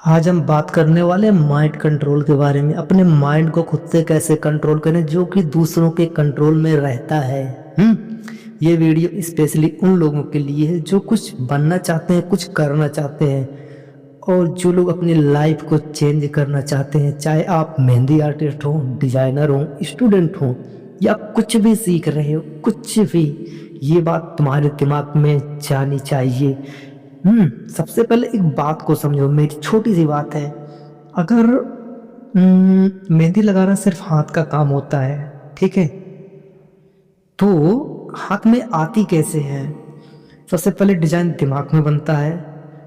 आज हम बात करने वाले हैं माइंड कंट्रोल के बारे में। अपने माइंड को खुद से कैसे कंट्रोल करें जो कि दूसरों के कंट्रोल में रहता है। ये वीडियो स्पेशली उन लोगों के लिए है जो कुछ बनना चाहते हैं, कुछ करना चाहते हैं और जो लोग अपनी लाइफ को चेंज करना चाहते हैं। चाहे आप मेहंदी आर्टिस्ट हो, डिजाइनर हो, स्टूडेंट हो या कुछ भी सीख रहे हो, कुछ भी, ये बात तुम्हारे दिमाग में जानी चाहिए। सबसे पहले एक बात को समझो, मेरी छोटी सी बात है। अगर मेहंदी लगाना सिर्फ हाथ का काम होता है, ठीक है, तो हाथ में आती कैसे है? सबसे पहले डिजाइन दिमाग में बनता है,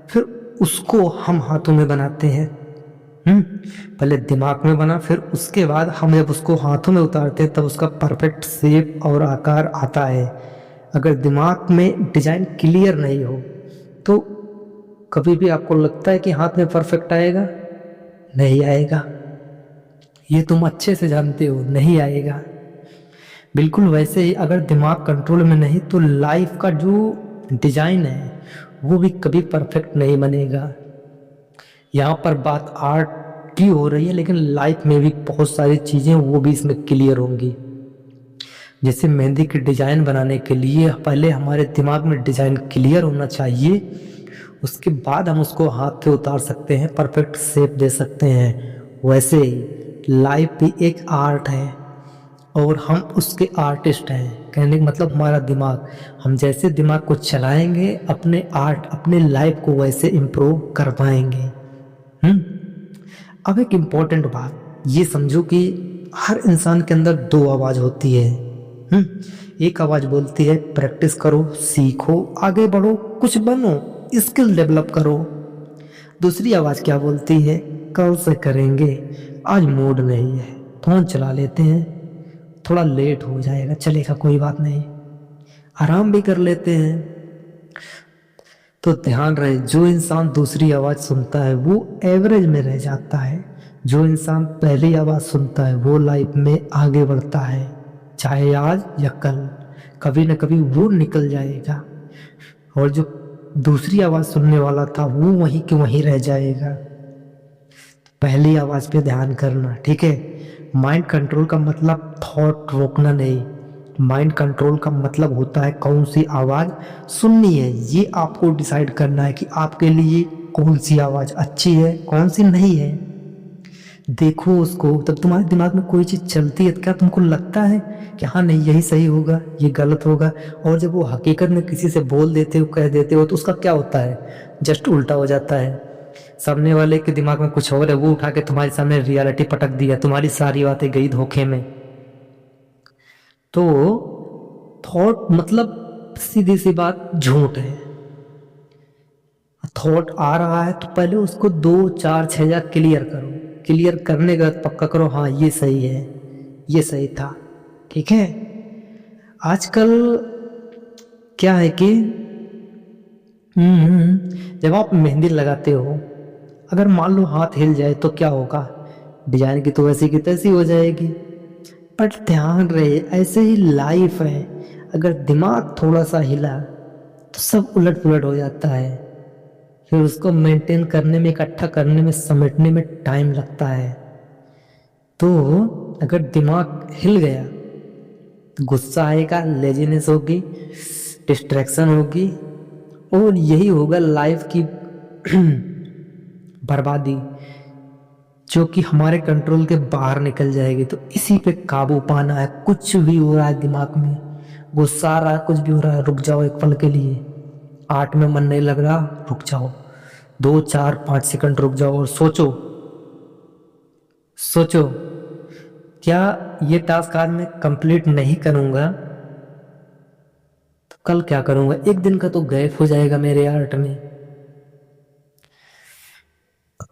फिर उसको हम हाथों में बनाते हैं। पहले दिमाग में बना, फिर उसके बाद हम जब उसको हाथों में उतारते हैं तब उसका परफेक्ट शेप और आकार आता है। अगर दिमाग में डिजाइन क्लियर नहीं हो तो कभी भी आपको लगता है कि हाथ में परफेक्ट आएगा? नहीं आएगा। ये तुम अच्छे से जानते हो, नहीं आएगा। बिल्कुल वैसे ही अगर दिमाग कंट्रोल में नहीं तो लाइफ का जो डिजाइन है वो भी कभी परफेक्ट नहीं बनेगा। यहाँ पर बात आर्ट की हो रही है, लेकिन लाइफ में भी बहुत सारी चीजें वो भी इसमें क्लियर होंगी। जैसे मेहंदी की डिजाइन बनाने के लिए पहले हमारे दिमाग में डिजाइन क्लियर होना चाहिए, उसके बाद हम उसको हाथ पे उतार सकते हैं, परफेक्ट शेप दे सकते हैं। वैसे ही लाइफ भी एक आर्ट है और हम उसके आर्टिस्ट हैं। कहने का मतलब हमारा दिमाग, हम जैसे दिमाग को चलाएंगे अपने आर्ट, अपने लाइफ को वैसे इम्प्रूव कर पाएंगे। अब एक इम्पोर्टेंट बात ये समझो कि हर इंसान के अंदर दो आवाज होती है। एक आवाज बोलती है प्रैक्टिस करो, सीखो, आगे बढ़ो, कुछ बनो, स्किल डेवलप करो। दूसरी आवाज क्या बोलती है? कल से करेंगे, आज मूड नहीं है, फोन चला लेते हैं, थोड़ा लेट हो जाएगा, चलेगा, कोई बात नहीं, आराम भी कर लेते हैं। तो ध्यान रहे, जो इंसान दूसरी आवाज सुनता है वो एवरेज में रह जाता है। जो इंसान पहली आवाज सुनता है वो लाइफ में आगे बढ़ता है, चाहे आज या कल, कभी न कभी वो निकल जाएगा। और जो दूसरी आवाज सुनने वाला था वो वहीं के वहीं रह जाएगा। पहली आवाज पे ध्यान करना, ठीक है। माइंड कंट्रोल का मतलब थॉट रोकना नहीं, माइंड कंट्रोल का मतलब होता है कौन सी आवाज सुननी है। ये आपको डिसाइड करना है कि आपके लिए कौन सी आवाज अच्छी है, कौन सी नहीं है। देखो उसको, तब तुम्हारे दिमाग में कोई चीज चलती है तो क्या तुमको लगता है कि हाँ नहीं यही सही होगा, ये गलत होगा? और जब वो हकीकत में किसी से बोल देते हो, कह देते हो, तो उसका क्या होता है? जस्ट उल्टा हो जाता है। सामने वाले के दिमाग में कुछ और है, वो उठा के तुम्हारे सामने रियलिटी पटक दिया, तुम्हारी सारी बातें गई धोखे में। तो थॉट मतलब सीधी सी बात झूठ है। थॉट आ रहा है तो पहले उसको 2 4 6 क्लियर करो, क्लियर करने के बाद पक्का करो हाँ ये सही है, ये सही था, ठीक है। आजकल क्या है कि जब आप मेहंदी लगाते हो, अगर मान लो हाथ हिल जाए तो क्या होगा? डिजाइन की तो वैसी की तैसी हो जाएगी। पर ध्यान रहे, ऐसे ही लाइफ है, अगर दिमाग थोड़ा सा हिला तो सब उलट पुलट हो जाता है। फिर उसको मेंटेन करने में, इकट्ठा करने में, समेटने में टाइम लगता है। तो अगर दिमाग हिल गया तो गुस्सा आएगा, लेजीनेस होगी, डिस्ट्रैक्शन होगी और यही होगा लाइफ की बर्बादी, जो कि हमारे कंट्रोल के बाहर निकल जाएगी। तो इसी पे काबू पाना है। कुछ भी हो रहा है दिमाग में, गुस्सा आ रहा है, कुछ भी हो रहा है, रुक जाओ एक पल के लिए। आर्ट में मन नहीं लग रहा, रुक जाओ, 2 4 5 सेकंड रुक जाओ और सोचो, सोचो क्या ये टास्क आज मैं कंप्लीट नहीं करूंगा तो कल क्या करूंगा? एक दिन का तो गैप हो जाएगा मेरे आर्ट में।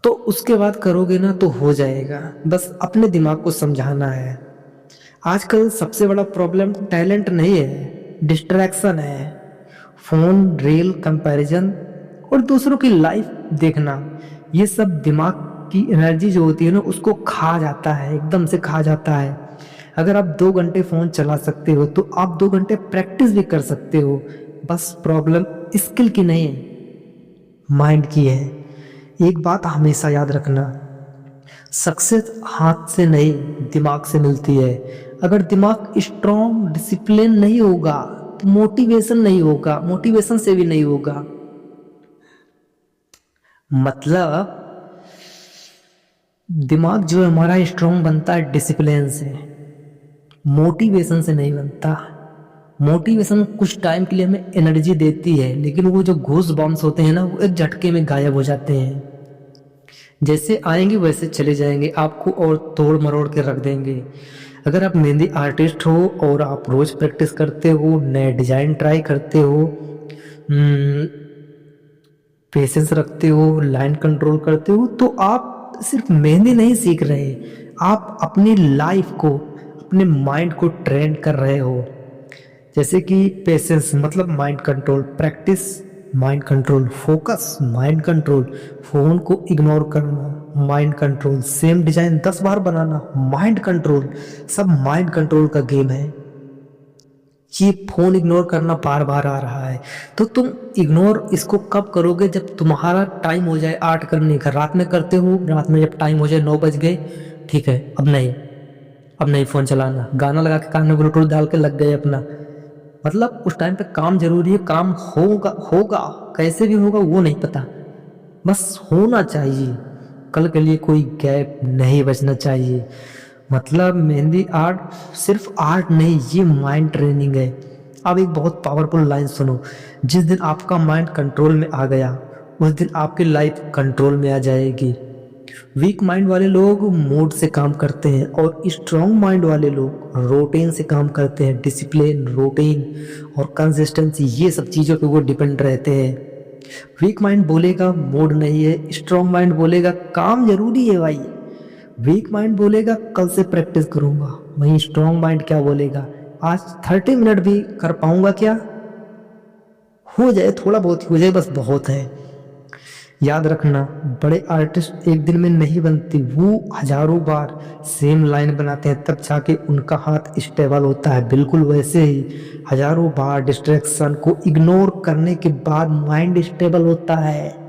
तो उसके बाद करोगे ना तो हो जाएगा। बस अपने दिमाग को समझाना है। आजकल सबसे बड़ा प्रॉब्लम टैलेंट नहीं है, डिस्ट्रैक्शन है। फोन, रील, कंपैरिजन और दूसरों की लाइफ देखना, ये सब दिमाग की एनर्जी जो होती है ना उसको खा जाता है, एकदम से खा जाता है। अगर आप 2 घंटे फोन चला सकते हो तो आप 2 घंटे प्रैक्टिस भी कर सकते हो। बस प्रॉब्लम स्किल की नहीं है, माइंड की है। एक बात हमेशा याद रखना, सक्सेस हाथ से नहीं दिमाग से मिलती है। अगर दिमाग स्ट्रॉन्ग डिसिप्लिन नहीं होगा तो मोटिवेशन नहीं होगा, मोटिवेशन से भी नहीं होगा। मतलब दिमाग जो है हमारा स्ट्रॉन्ग बनता है डिसिप्लिन से, मोटिवेशन से नहीं बनता। मोटिवेशन कुछ टाइम के लिए हमें एनर्जी देती है, लेकिन वो जो घूस बॉम्ब्स होते हैं ना, वो एक झटके में गायब हो जाते हैं। जैसे आएंगे वैसे चले जाएंगे, आपको और तोड़ मरोड़ के रख देंगे। अगर आप मेहंदी आर्टिस्ट हो और आप रोज प्रैक्टिस करते हो, नए डिजाइन ट्राई करते हो, पेशेंस रखते हो, लाइन कंट्रोल करते हो, तो आप सिर्फ मेहंदी नहीं सीख रहे, आप अपनी लाइफ को, अपने माइंड को ट्रेन कर रहे हो। जैसे कि पेशेंस मतलब mind control, practice mind control, focus mind control, phone को इग्नोर करना माइंड कंट्रोल, सेम डिजाइन 10 बार बनाना माइंड कंट्रोल। सब माइंड कंट्रोल का गेम है। ये फोन इग्नोर करना बार बार आ रहा है, तो तुम इग्नोर इसको कब करोगे? जब तुम्हारा टाइम हो जाए आर्ट करने का। रात में करते हो, रात में जब टाइम हो जाए 9 बज गए, ठीक है अब नहीं फोन चलाना, गाना लगा के कान में ब्लूटूथ डाल के लग गए अपना। मतलब उस टाइम पे काम जरूरी है, काम होगा होगा कैसे भी होगा वो नहीं पता, बस होना चाहिए। कल के लिए कोई गैप नहीं बचना चाहिए। मतलब मेहंदी आर्ट सिर्फ आर्ट नहीं, ये माइंड ट्रेनिंग है। अब एक बहुत पावरफुल लाइन सुनो, जिस दिन आपका माइंड कंट्रोल में आ गया उस दिन आपकी लाइफ कंट्रोल में आ जाएगी। वीक माइंड वाले लोग मूड से काम करते हैं और स्ट्रॉन्ग माइंड वाले लोग रूटीन से काम करते हैं। डिसिप्लिन, रूटीन और कंसिस्टेंसी, ये सब चीज़ों पे वो डिपेंड रहते हैं। वीक माइंड बोलेगा मूड नहीं है, स्ट्रॉन्ग माइंड बोलेगा काम जरूरी है भाई। वीक माइंड बोलेगा कल से प्रैक्टिस करूंगा, वहीं स्ट्रॉन्ग माइंड क्या बोलेगा, आज 30 मिनट भी कर पाऊंगा क्या, हो जाए थोड़ा बहुत हो जाए बस बहुत है। याद रखना, बड़े आर्टिस्ट एक दिन में नहीं बनते, वो हजारों बार सेम लाइन बनाते हैं तब जाके उनका हाथ स्टेबल होता है। बिल्कुल वैसे ही हजारों बार डिस्ट्रैक्शन को इग्नोर करने के बाद माइंड स्टेबल होता है।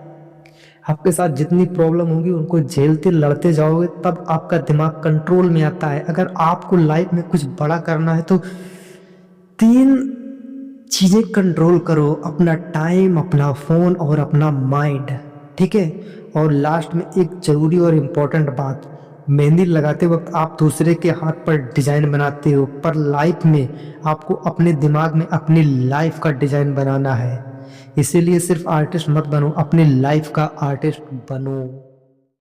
आपके साथ जितनी प्रॉब्लम होगी उनको झेलते लड़ते जाओगे तब आपका दिमाग कंट्रोल में आता है। अगर आपको लाइफ में कुछ बड़ा करना है तो 3 चीज़ें कंट्रोल करो, अपना टाइम, अपना फ़ोन और अपना माइंड, ठीक है। और लास्ट में एक ज़रूरी और इम्पोर्टेंट बात, मेहंदी लगाते वक्त आप दूसरे के हाथ पर डिज़ाइन बनाते हो, पर लाइफ में आपको अपने दिमाग में अपनी लाइफ का डिज़ाइन बनाना है। इसीलिए सिर्फ आर्टिस्ट मत बनो, अपनी लाइफ का आर्टिस्ट बनो।